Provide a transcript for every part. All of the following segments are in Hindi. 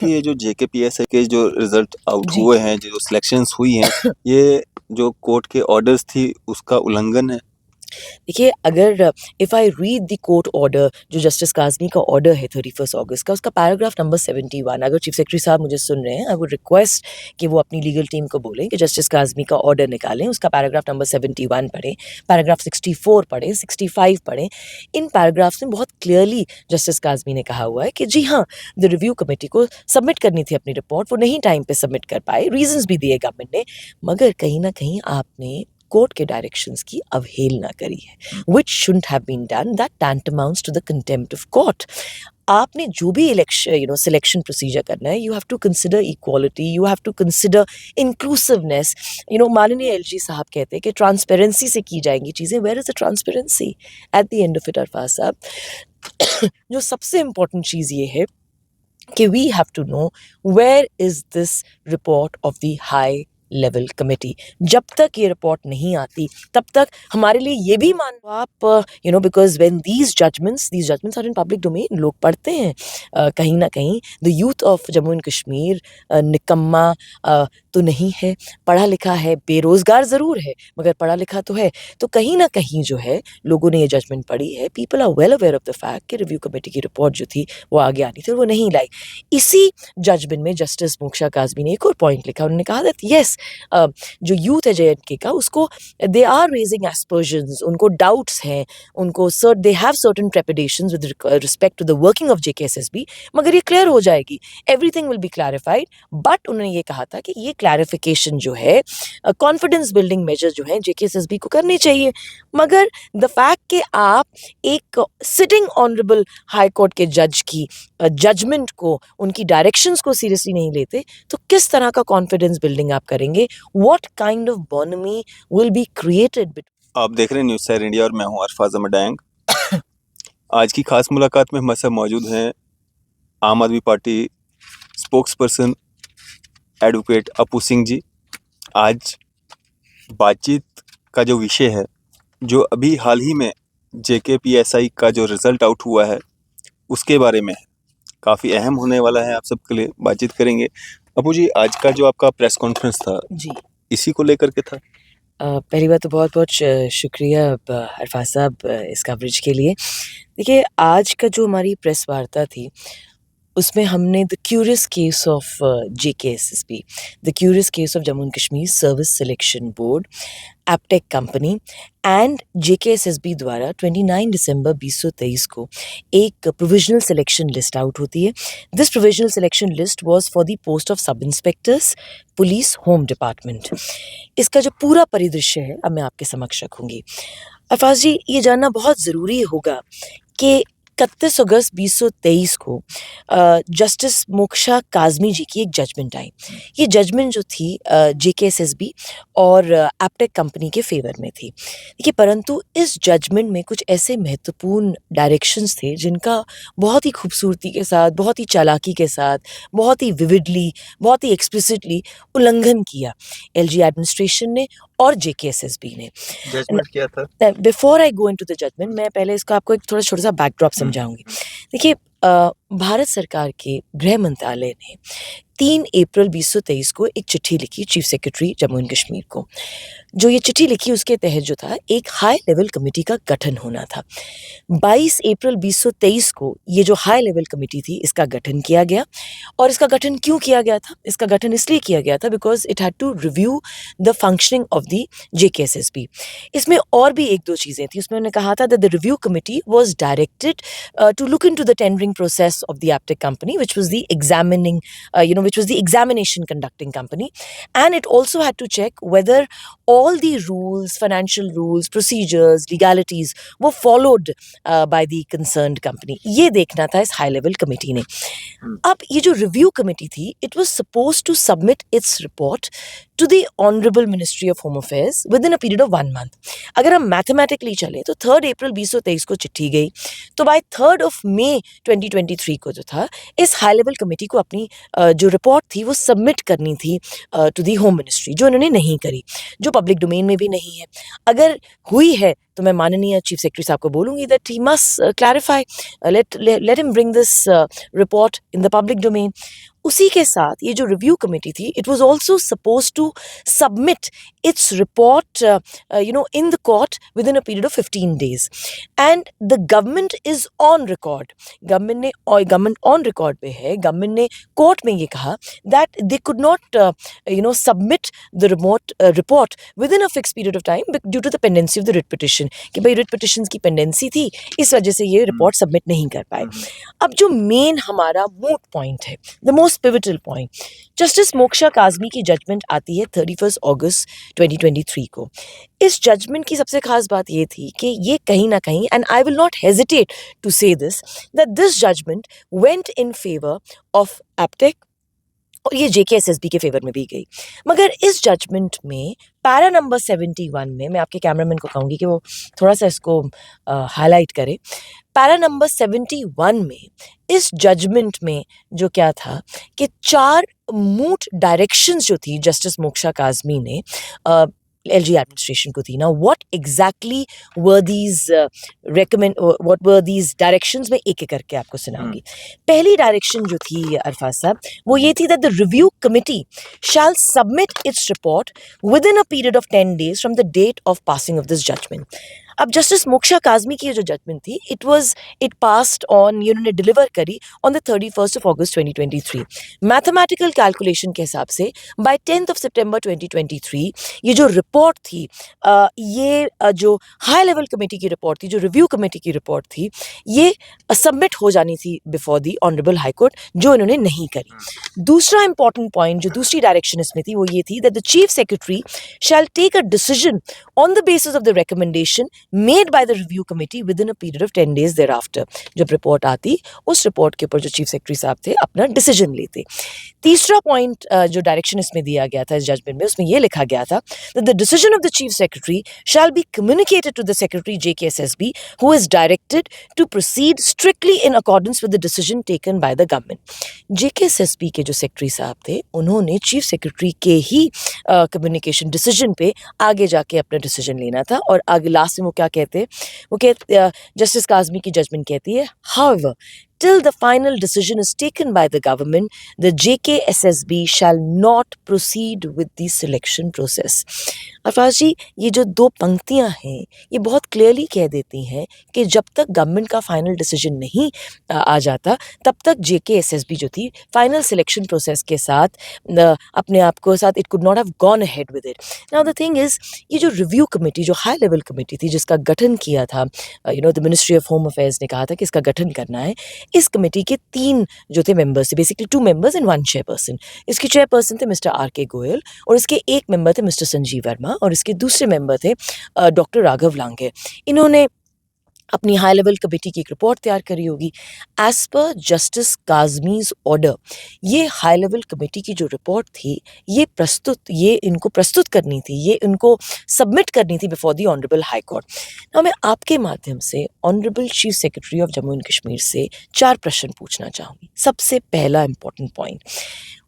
ये जो जेकेपीएससी के जो रिजल्ट आउट जी। हुए हैं, जो सिलेक्शंस हुई हैं, ये जो कोर्ट के ऑर्डर्स थी उसका उल्लंघन है? देखिए, अगर if I read the court order, जो जस्टिस काज़मी का ऑर्डर है 31 अगस्त का, उसका पैराग्राफ नंबर 71, अगर चीफ सेक्रेटरी साहब मुझे सुन रहे हैं, आई वुड रिक्वेस्ट कि वो अपनी लीगल टीम को बोलें कि जस्टिस काज़मी का ऑर्डर निकालें, उसका पैराग्राफ नंबर 71 पढ़ें, पैराग्राफ 64 पढ़ें, 65 पढ़ें। इन पैराग्राफ्स में बहुत क्लियरली जस्टिस काज़मी ने कहा हुआ है कि जी हाँ, द रिव्यू कमेटी को सबमिट करनी थी अपनी रिपोर्ट, वो नहीं टाइम पे सबमिट कर पाए, रीजंस भी दिए गवर्नमेंट ने, मगर कहीं ना कहीं आपने कोर्ट के डायरेक्शंस की अवहेलना करी है, which shouldn't have been done. That tantamounts to the contempt of court. आपने जो भी इलेक्शन सिलेक्शन प्रोसीजर करना है, you have to consider equality, you have to consider inclusiveness. माननीय एलजी साहब कहते हैं कि ट्रांसपेरेंसी से की जाएंगी चीज़ें। Where is the transparency at the end of it? Arfaz साहब, जो सबसे इम्पोर्टेंट चीज़ ये है कि we have to know where is this report of the high level committee. जब तक ये रिपोर्ट नहीं आती तब तक हमारे लिए ये भी मान लो आप, because when these judgments are in public domain, लोग पढ़ते हैं। कहीं ना कहीं the youth of Jammu and Kashmir निकम्मा तो नहीं है, पढ़ा लिखा है, बेरोजगार ज़रूर है मगर पढ़ा लिखा तो है। तो कहीं ना कहीं जो है, लोगों ने ये जजमेंट पढ़ी है, people are well aware of the fact कि रिव्यू कमेटी की रिपोर्ट जो थी वो आगे आनी थी और वो नहीं लाई। इसी जजमेंट में जस्टिस मोक्षा काज़मी ने एक और पॉइंट लिखा। उन्होंने कहा दैट यस, जो यूथ है JNK का, उसको दे आर रेजिंग एस्पर्जन्स, उनको डाउट्स हैं, उनको they have certain trepidations with respect to the working of JKSSB, मगर ये क्लियर हो जाएगी, everything will be clarified. But उन्होंने ये कहा था कि ये क्लैरिफिकेशन जो है, कॉन्फिडेंस बिल्डिंग मेजर जो है JKSSB को करनी चाहिए। मगर द फैक्ट कि आप एक सिटिंग ऑनरेबल हाई कोर्ट के जज की जजमेंट को, उनकी डायरेक्शंस को सीरियसली नहीं लेते, तो किस तरह का कॉन्फिडेंस बिल्डिंग आप करेंगे? What kind of bonhomie will be created? आप देख रहे हैं न्यूज़ सैर इंडिया और मैं हूं अरफाज अहमद डैंग। आज की खास मुलाकात में हमारे साथ मौजूद हैं आम Aadmi party spokes person advocate Apu Singh जी। आज बातचीत का जो विषय है, जो अभी हाल ही में जेकेपीएससी का जो रिजल्ट आउट हुआ है उसके बारे में है, काफ़ी अहम होने वाला है, आप सबके लिए बातचीत करेंगे। अपू जी, आज का जो आपका प्रेस कॉन्फ्रेंस था जी, इसी को लेकर के था? पहली बात तो बहुत बहुत शुक्रिया अरफाज साहब, इस कवरेज के लिए। देखिए, आज का जो हमारी प्रेस वार्ता थी, उसमें हमने the curious case of JKSSB, the curious case of Jammu and Kashmir service selection board, Aptech company and JKSSB द्वारा 29 दिसंबर 2023 को एक प्रोविजनल सिलेक्शन लिस्ट आउट होती है। This provisional selection list was for the post of सब इंस्पेक्टर्स, पुलिस, होम डिपार्टमेंट। इसका जो पूरा परिदृश्य है, अब मैं आपके समक्ष रखूंगी। अरफाज जी, ये जानना बहुत ज़रूरी होगा कि 31 अगस्त 2023 को जस्टिस मोक्षा काज़मी जी की एक जजमेंट आई। ये जजमेंट जो थी JKSSB और एपटेक कंपनी के फेवर में थी। देखिए, परंतु इस जजमेंट में कुछ ऐसे महत्वपूर्ण डायरेक्शंस थे जिनका बहुत ही खूबसूरती के साथ, बहुत ही चालाकी के साथ, बहुत ही विविडली, बहुत ही एक्सप्लिसिटली उल्लंघन किया LG एडमिनिस्ट्रेशन ने और JKSSB ने। जजमेंट क्या था? Before I go into the judgment, मैं पहले इसको आपको एक थोड़ा छोटा सा बैकड्रॉप समझाऊंगी। देखिए, भारत सरकार के गृह मंत्रालय ने 3 अप्रैल 2023 को एक चिट्ठी लिखी chief secretary Jammu and Kashmir को। जो ये चिट्ठी लिखी, उसके तहत जो था, एक हाई लेवल कमेटी का गठन होना था। 22 अप्रैल 2023 को ये जो हाई लेवल कमेटी थी, इसका गठन किया गया। और इसका गठन क्यों किया गया था? इसका गठन इसलिए किया गया था because it had to review the functioning of the JKSSB। इसमें और भी एक दो चीज़ें थी। उसमें उन्होंने कहा था that the review committee was directed to look into the tendering process of the Aptec company, which was the examination conducting company, and it also had to check whether all the rules, financial rules, procedures, legalities were followed by the concerned company. ये देखना था इस high level committee ने। अब ये जो review committee थी, it was supposed to submit its report to the Honorable Ministry of Home Affairs within a period of 1 month. अगर हम मैथमेटिकली चलें तो 3 अप्रैल 2023 को चिट्ठी गई, तो बाय 3 मई 2023 को जो था, इस हाई लेवल कमेटी को अपनी जो रिपोर्ट थी वो सबमिट करनी थी टू दी होम मिनिस्ट्री, जो उन्होंने नहीं करी, जो पब्लिक डोमेन में भी नहीं है। अगर हुई है तो मैं माननीय चीफ सेक्रेटरी साहब को बोलूँगी that he must clarify, let him bring this report in the public domain. उसी के साथ ये जो रिव्यू कमेटी थी, it was also supposed to submit its report in the court within a period of 15 days. And the government is on record. Government on record पे है, गवर्नमेंट ने कोर्ट में ये कहा that they could not submit the report within a fixed period of time due to the pendency of the writ petition, कि भाई writ petitions की pendency थी, इस वजह से ये रिपोर्ट सबमिट नहीं कर पाए। अब जो मेन हमारा मूट पॉइंट है, the most pivotal point, justice Moksha Kazmi की जजमेंट आती है 31 अगस्त 2023 को। इस जजमेंट की सबसे खास बात ये थी कि ये कहीं ना कहीं, and I will not hesitate to say this, that this judgment went in favour of Aptech और ये जेकेएसएसबी के फेवर में भी गई। मगर इस जजमेंट में पैरा नंबर 71 में, मैं आपके कैमरामैन को कहूँगी कि वो थोड़ा सा इसको हाईलाइट करे। पैरा नंबर 71 में इस जजमेंट में जो क्या था कि 4 मूट डायरेक्शंस जो थी जस्टिस मोक्षा काज़मी ने एलजी एडमिनिस्ट्रेशन को थी ना, what exactly were these what were these directions, मैं एक एक करके आपको सुनाऊंगी। पहली डायरेक्शन जो थी अरफाज साहब, वो ये थी that the review committee shall submit its report within a period of 10 days from the date of passing of this judgment. अब जस्टिस मोक्षा काज़मी की जो जजमेंट थी, इट पास्ड ऑन, इन्होंने डिलीवर करी on the 31st of August 2023। Mathematical calculation के हिसाब से बाय 10th of September 2023 ये जो रिपोर्ट थी, ये जो हाई लेवल कमेटी की रिपोर्ट थी, जो रिव्यू कमेटी की रिपोर्ट थी, ये सबमिट हो जानी थी before the honourable high court, जो इन्होंने नहीं करी। दूसरा इंपॉर्टेंट पॉइंट जो दूसरी डायरेक्शन इसमें थी, वो ये थी that the chief secretary shall take a decision on the basis of the recommendation made by the review committee within a period of 10 days thereafter। जब रिपोर्ट आती, उस रिपोर्ट के ऊपर जो चीफ सेक्रेटरी साहब थे अपना डिसीजन लेते। तीसरा पॉइंट जो डायरेक्शन इसमें दिया गया था इस जजमेंट में, उसमें ये लिखा गया था that the decision of the chief secretary shall be communicated to the secretary JKSSB, who is directed to proceed strictly in accordance with the decision taken by the government। JKSSB के जो सेक्रेटरी साहब थे, उन्होंने चीफ सेक्रेटरी के ही कम्युनिकेशन डिसीजन पे आगे जाके अपना डिसीजन लेना था। और आगे लास्ट में वो क्या कहते, वो कहते, जस्टिस काज़मी की जजमेंट कहती है, however till the final decision is taken by the government, the JKSSB shall not proceed with the selection process। Arfaz जी, ये जो 2 पंक्तियां हैं, ये बहुत क्लियरली कह देती हैं कि जब तक गवर्नमेंट का फाइनल डिसीजन नहीं आ जाता, तब तक JKSSB जो थी फाइनल सिलेक्शन प्रोसेस के साथ अपने आप को साथ, it could not have gone ahead with it. Now the thing is, ये जो रिव्यू कमेटी, जो हाई लेवल कमेटी थी, जिसका गठन किया था, the ministry of home affairs ने कहा था कि इसका गठन करना है। इस कमेटी के 3 जो थे मेंबर्स थे, बेसिकली 2 members एंड 1 chairperson। इसके चेयरपर्सन थे मिस्टर आर.के. गोयल, और इसके एक मेंबर थे मिस्टर संजीव वर्मा, और इसके दूसरे मेंबर थे डॉक्टर राघव लांगे। इन्होंने अपनी हाई लेवल कमेटी की एक रिपोर्ट तैयार करी होगी। एज पर जस्टिस काज़मीज ऑर्डर, ये हाई लेवल कमेटी की जो रिपोर्ट थी, ये इनको प्रस्तुत करनी थी, ये इनको सबमिट करनी थी before the honourable high court. ना मैं आपके माध्यम से honourable chief secretary of Jammu and Kashmir से 4 प्रश्न पूछना चाहूँगी। सबसे पहला important point,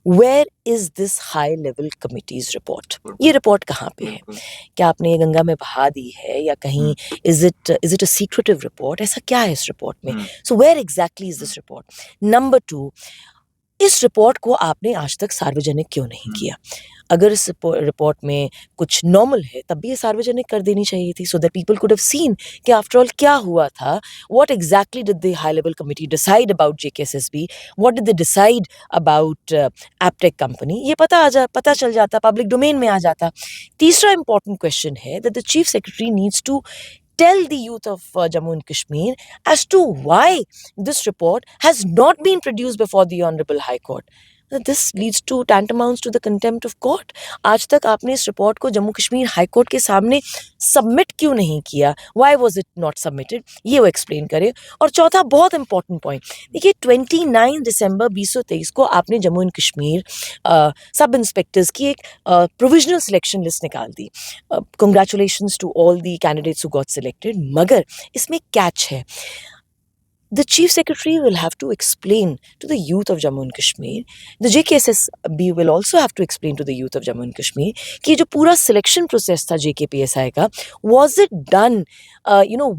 where is this high level committee's report? ये रिपोर्ट कहाँ पे है? क्या आपने ये गंगा में बहा दी है, या कहीं is it a secretive report? ऐसा क्या है इस रिपोर्ट में? So where exactly is this report? Number 2, इस रिपोर्ट को आपने आज तक सार्वजनिक क्यों नहीं किया? अगर इस रिपोर्ट में कुछ नॉर्मल है, तब भी ये सार्वजनिक कर देनी चाहिए थी, सो that people could have seen कि आफ्टर ऑल क्या हुआ था, what exactly did the high level committee decide about JKSSB, what did they decide about Aptech company, ये पता चल जाता, पब्लिक डोमेन में आ जाता। तीसरा इंपॉर्टेंट क्वेश्चन है that the chief secretary needs to tell the youth of Jammu and Kashmir as to why this report has not been produced before the Honorable High Court। This leads to tantamounts to the contempt of court। आज तक आपने इस रिपोर्ट को जम्मू कश्मीर हाई कोर्ट के सामने सबमिट क्यों नहीं किया? Why was it not submitted? ये वो एक्सप्लेन करे। और चौथा बहुत इंपॉर्टेंट पॉइंट, देखिए 29 दिसंबर 2023 को आपने जम्मू एंड कश्मीर सब इंस्पेक्टर्स की एक प्रोविजनल सिलेक्शन लिस्ट निकाल दी। Congratulations to all the candidates who got selected, मगर इसमें कैच है। the chief secretary will have to explain to the youth of Jammu and Kashmir, the JKSSB will also have to explain to the youth of Jammu and Kashmir कि जो पूरा selection process था JKPSI का, was it done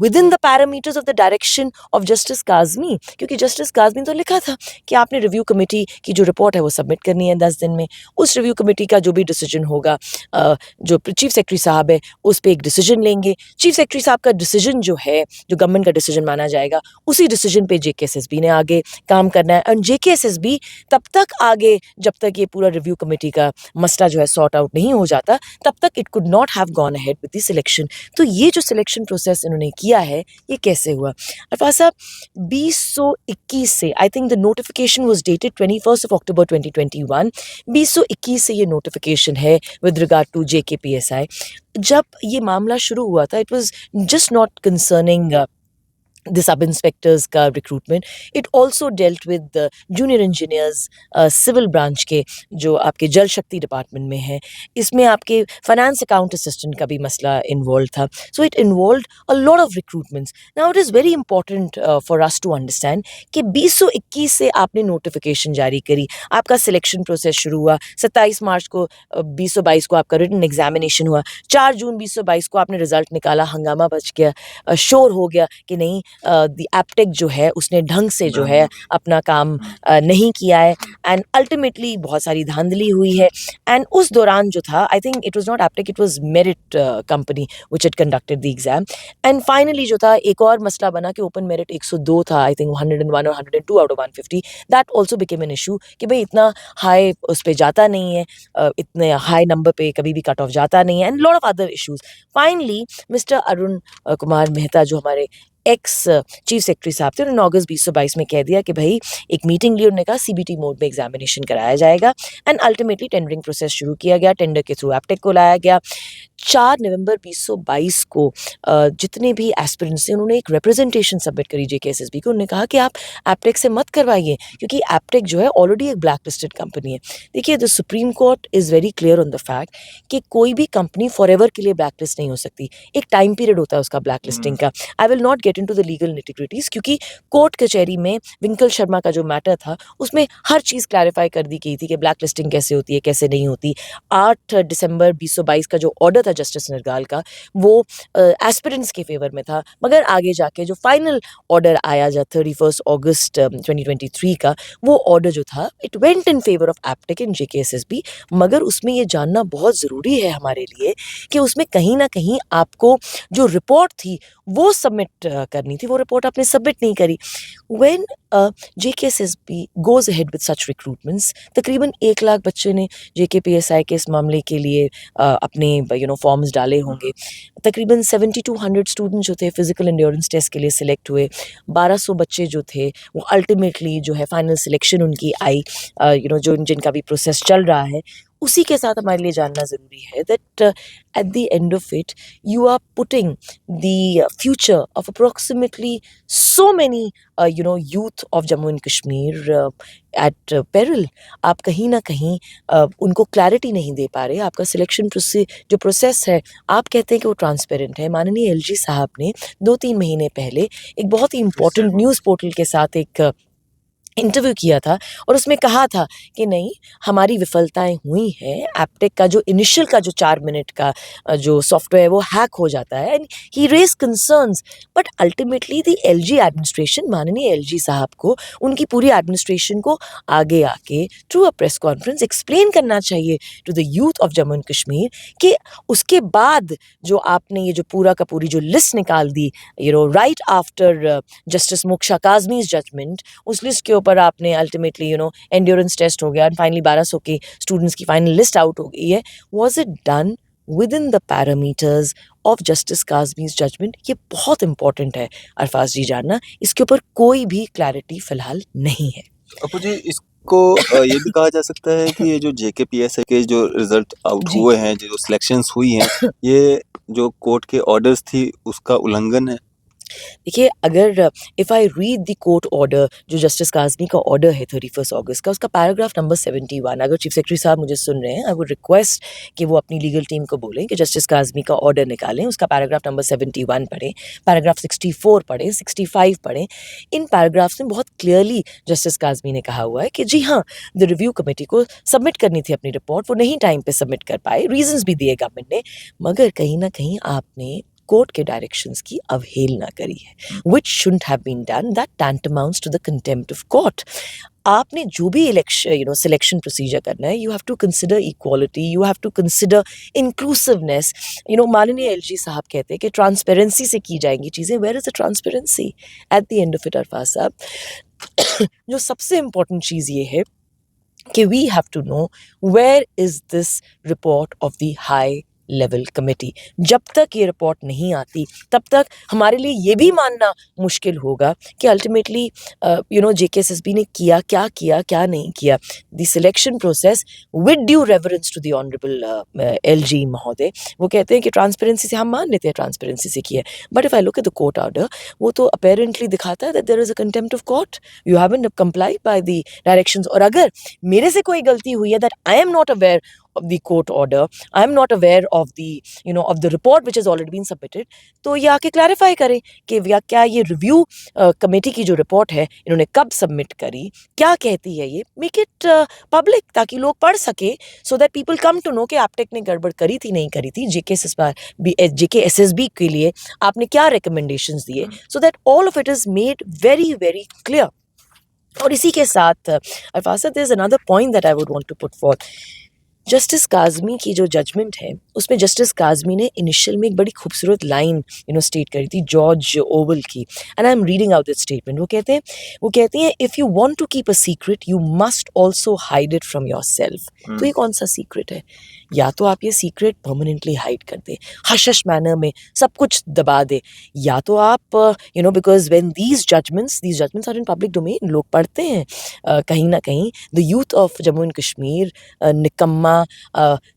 within the parameters of the direction of Justice Kazmi? क्योंकि Justice Kazmi तो लिखा था कि आपने review committee की जो report है वो submit करनी है 10 दिन में, उस review committee का जो भी decision होगा, जो chief secretary साहब है उस पे एक decision लेंगे, chief secretary साहब का decision जो है, जो government का decision माना जाएगा, उसी decision पे JKSSB ने आगे काम करना है, and JKSSB तब तक आगे जब तक ये पूरा review committee का मसला जो है sort out नहीं हो जाता, तब तक it could not have gone ahead with the selection. तो ये जो selection process इन्होंने किया है, ये कैसे हुआ? अरफाज साहब, 2021 से, I think the notification was dated 21st of October 2021, 2021 से ये notification है with regard to JKPSI. जब ये मामला शुरू हुआ था, it was just not concerning the sub-inspectors का recruitment, it also dealt with the junior engineers, civil branch के जो आपके जल शक्ति डिपार्टमेंट में है, इसमें आपके finance account assistant का भी मसला involved था. So it involved a lot of recruitments. Now it is very important for us to understand कि 2021 से आपने notification जारी करी, आपका selection process शुरू हुआ, 27 मार्च को 2022 को आपका written examination हुआ, 4 जून 2022 को आपने रिजल्ट निकाला, हंगामा बच गया, शोर हो गया कि नहीं द एपटेक जो है उसने ढंग से जो है अपना काम नहीं किया है, एंड अल्टीमेटली बहुत सारी धांधली हुई है. एंड उस दौरान जो था, I think it was not Aptech, it was merit company which had conducted the exam, and finally जो था एक और मसला बना कि ओपन मेरिट 102 था, आई थिंक 101 और 102 out of 150. That also became an issue कि भाई इतना हाई उस पर जाता नहीं है, इतने हाई नंबर पे कभी भी कट ऑफ जाता नहीं है, and lot of other issues. Finally mister Arun Kumar Mehta जो हमारे एक्स चीफ सेक्रेटरी साहब थे, उन्होंने अगस्त 2022 में कह दिया कि भाई एक मीटिंग ली, उन्होंने कहा सीबीटी मोड में एग्जामिनेशन कराया जाएगा, एंड अल्टीमेटली टेंडरिंग प्रोसेस शुरू किया गया, टेंडर के थ्रू एपटेक को लाया गया. 4 नवंबर 2022 को जितने भी एस्पिरेंट्स थे उन्होंने एक रिप्रेजेंटेशन सबमिट करी जेकेएसएसबी को. उन्होंने कहा कि आप एपटेक से मत करवाइए क्योंकि एपटेक जो है ऑलरेडी एक ब्लैक लिस्टेड कंपनी है. देखिए, the supreme court is very clear on the fact कि कोई भी कंपनी फॉर एवर के लिए ब्लैक लिस्ट नहीं हो सकती, एक टाइम पीरियड होता है उसका ब्लैक लिस्टिंग का. आई will not get into the legal nitty-gritties क्योंकि कोर्ट कचहरी में विंकल शर्मा का जो मैटर था उसमें हर चीज़ क्लैरिफाई कर दी गई थी कि ब्लैक लिस्टिंग कैसे होती है, कैसे नहीं होती. 8 दिसंबर 2022 का जो ऑर्डर था जस्टिस नरगाल का, वो एस्पिरेंट्स के फेवर में था, मगर आगे जाके जो फाइनल ऑर्डर आया जा 31 अगस्त 2023 का, वो ऑर्डर जो था it went in favour of Aptech and JKSSB. मगर उसमें ये जानना बहुत ज़रूरी है हमारे लिए कि उसमें कहीं ना कहीं आपको जो रिपोर्ट थी वो सबमिट करनी थी, वो रिपोर्ट आपने सबमिट नहीं करी. When JKSSB goes ahead with such recruitments, तकरीबन 1 लाख बच्चे ने JKPSI के इस मामले के लिए अपने फॉर्म्स डाले होंगे. तकरीबन 7200 स्टूडेंट जो थे फिजिकल एंड्योरेंस टेस्ट के लिए सिलेक्ट हुए. 1200 बच्चे जो थे वो अल्टीमेटली जो है फाइनल सिलेक्शन उनकी आई, जो जिनका भी प्रोसेस चल रहा है. उसी के साथ हमारे लिए जानना ज़रूरी है that at the end of it you are putting the future of approximately so many youth of Jammu and Kashmir at peril. आप कहीं ना कहीं उनको क्लैरिटी नहीं दे पा रहे. आपका सिलेक्शन जो प्रोसेस है, आप कहते हैं कि वो ट्रांसपेरेंट है. माननीय एलजी साहब ने 2-3 महीने पहले एक बहुत ही इंपॉर्टेंट न्यूज़ पोर्टल के साथ एक इंटरव्यू किया था और उसमें कहा था कि नहीं, हमारी विफलताएं हुई हैं. एपटेक का जो इनिशियल का जो 4 मिनट का जो सॉफ्टवेयर है वो हैक हो जाता है, and he raise concerns. But ultimately the LG administration, माननीय एलजी साहब को, उनकी पूरी एडमिनिस्ट्रेशन को आगे आके through a press conference explain करना चाहिए to the youth of Jammu and Kashmir कि उसके बाद जो आपने ये जो पूरा का पूरी जो लिस्ट निकाल दी right after justice Moksha Kazmi's judgment, उस लिस्ट के पर आपने अल्टीमेटली एंड्योरेंस टेस्ट हो गया, एंड फाइनली 1200 के स्टूडेंट्स की फाइनल लिस्ट आउट हो गई है. Was it done within the parameters of justice Kazmi's judgment? ये बहुत इंपॉर्टेंट है अरफाज जी जानना. इसके ऊपर कोई भी क्लैरिटी फिलहाल नहीं है. अपू जी, इसको ये भी कहा जा सकता है कि ये जो जेकेपीएसआई के जो रिजल्ट आउट जी. हुए हैं, जो सिलेक्शंस हुई हैं, ये जो कोर्ट के ऑर्डर्स थी उसका उल्लंघन है. देखिए, अगर if I read the court order जो जस्टिस काज़मी का ऑर्डर है 31 अगस्त का, उसका पैराग्राफ नंबर 71, अगर चीफ सेक्रेटरी साहब मुझे सुन रहे हैं, आई वुड रिक्वेस्ट कि वो अपनी लीगल टीम को बोलें कि जस्टिस काज़मी का ऑर्डर निकालें, उसका पैराग्राफ नंबर 71 पढ़ें, पैराग्राफ 64 पढ़ें, 65 पढ़ें। इन पैराग्राफ्स में बहुत क्लियरली जस्टिस काज़मी ने कहा हुआ है कि जी हाँ, द रिव्यू कमेटी को सबमिट करनी थी अपनी रिपोर्ट, वो नहीं टाइम पे सबमिट कर पाए, रीजंस भी दिए गवर्नमेंट ने, मगर कहीं ना कहीं आपने कोर्ट के डायरेक्शंस की अवहेलना करी है, which shouldn't have been done. That tantamounts to the contempt of court. आपने जो भी इलेक्शन सिलेक्शन प्रोसीजर करना है, you have to consider equality, you have to consider inclusiveness. माननीय एलजी साहब कहते हैं कि ट्रांसपेरेंसी से की जाएंगी चीज़ें। Where is the transparency at the end of it? Arfaz साहब, जो सबसे इम्पोर्टेंट चीज़ ये है कि we have to know where is this report of the high level committee. जब तक ये रिपोर्ट नहीं आती तब तक हमारे लिए ये भी मानना मुश्किल होगा कि अल्टीमेटली जेकेएसएसबी ने किया क्या नहीं किया। The selection process with due reverence to the honourable LG महोदय, वो कहते हैं कि ट्रांसपेरेंसी से हम मान लेते हैं ट्रांसपेरेंसी से किया है, but if I look at the court order, वो तो अपेरेंटली दिखाता है that there is a contempt of court, you haven't complied by the directions. और अगर मेरे से कोई गलती हुई है that I am not aware of the court order, I am not aware of the report which has already been submitted, तो ये आके क्लैरिफाई करें कि क्या ये रिव्यू कमेटी की जो रिपोर्ट है इन्होंने कब सबमिट करी, क्या कहती है, ये मेक इट पब्लिक ताकि लोग पढ़ सके, so that people come to know कि एप्टेक ने गड़बड़ करी थी नहीं करी थी, जेकेएसएसबी के लिए आपने क्या रिकमेंडेशंस दिए, so that all of it is made very very clear. और इसी के साथ Arfaz, there is another point that I would want to put for. Justice Kazmi की जो जजमेंट है उसमें जस्टिस काज़मी ने इनिशियल में एक बड़ी खूबसूरत लाइन स्टेट करी थी जॉर्ज ओवल की, and I am reading out that statement. वो कहते हैं if you want to keep a secret you must also hide it from yourself. तो ये कौन सा सीक्रेट है? या तो आप ये सीक्रेट परमानेंटली हाइड कर दें, हश हश मैनर में सब कुछ दबा दे, या तो आप because when these judgments are in public domain, लोग पढ़ते हैं, कहीं ना कहीं the youth of Jammu and Kashmir निकम्मा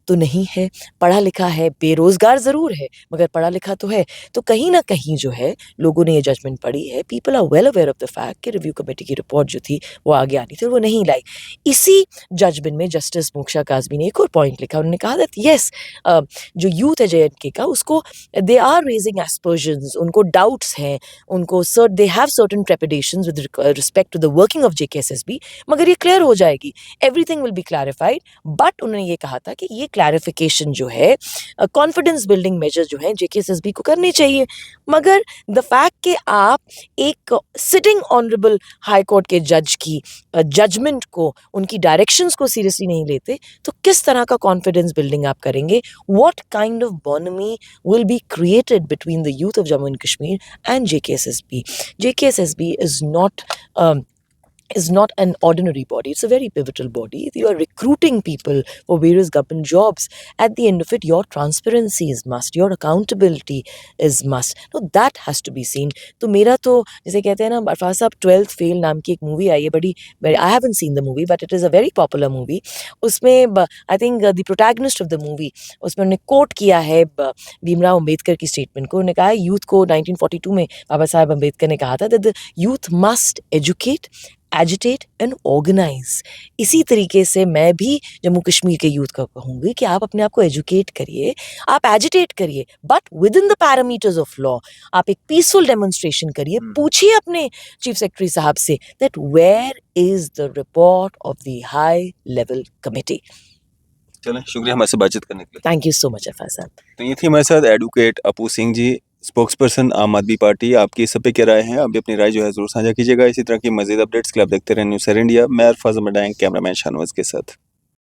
तो नहीं है, पढ़ा लिखा है, बेरोज़गार ज़रूर है मगर पढ़ा लिखा तो है। तो कहीं ना कहीं जो है लोगों ने ये जजमेंट पढ़ी है, people are well aware of the fact कि रिव्यू कमेटी की रिपोर्ट जो थी वो आगे आनी थी और वो नहीं लाई। इसी जजमेंट में जस्टिस मोक्षा काज़मी ने एक और पॉइंट लिखा, उन्होंने कहा दैट यस, जो यूथ है JNK का, उसको दे आर रेजिंग एस्पर्जन्स, उनको डाउट्स हैं, उनको they have certain trepidations with respect to the working of JKSSB, मगर ये क्लियर हो जाएगी, everything will be clarified. But उन्होंने ये कहा था कि ये क्लैरिफिकेशन जो है, कॉन्फिडेंस बिल्डिंग मेजर जो है JKSSB को करनी चाहिए, मगर द फैक्ट कि आप एक सिटिंग ऑनरेबल हाई कोर्ट के जज की जजमेंट को, उनकी डायरेक्शंस को सीरियसली नहीं लेते, तो किस तरह का कॉन्फिडेंस बिल्डिंग आप करेंगे? What kind of bonhomie will be created between the youth of Jammu and Kashmir and JKSSB? JKSSB is not an ordinary body. It's a very pivotal body. You are recruiting people for various government jobs. At the end of it, your transparency is must. Your accountability is must. Now that has to be seen. तो मेरा तो जैसे कहते हैं ना अरफाज साहब, 12th Fail नाम की एक मूवी आई है, बड़ी I haven't seen the movie but it is a very popular movie. उसमें I think the protagonist of the movie, उसमें उन्होंने कोट किया है भीमराव अम्बेडकर की स्टेटमेंट को। उन्होंने कहा है यूथ को 1942 में बाबा साहब अम्बेडकर ने कहा था that the youth must educate, agitate and organise. इसी तरीके से मैं भी जम्मू कश्मीर के यूथ को कहूँगी कि आप अपने आप को एजुकेट करिए, आप एजिटेट करिए, but with in the parameters of law. आप एक पीसफुल डेमोन्स्ट्रेशन करिए, पूछिए अपने चीफ सेक्रेटरी साहब से that where is the report of the high level committee. चलें, शुक्रिया हमारे से बातचीत करने के लिए। Thank you so much Arfaz साहब। तो ये थी हमारे साथ advocate Apu Singh ji, spokesperson Aam Aadmi party. आपकी इस सब पे क्या राय है? आप भी अपनी राय जो है ज़रूर साझा कीजिएगा। इसी तरह की मज़ीद अपडेट्स के लिए आप देखते रहें न्यूज़ सर इंडिया। मैं अरफाज मडांग, कैमरामैन शाहनवाज के साथ।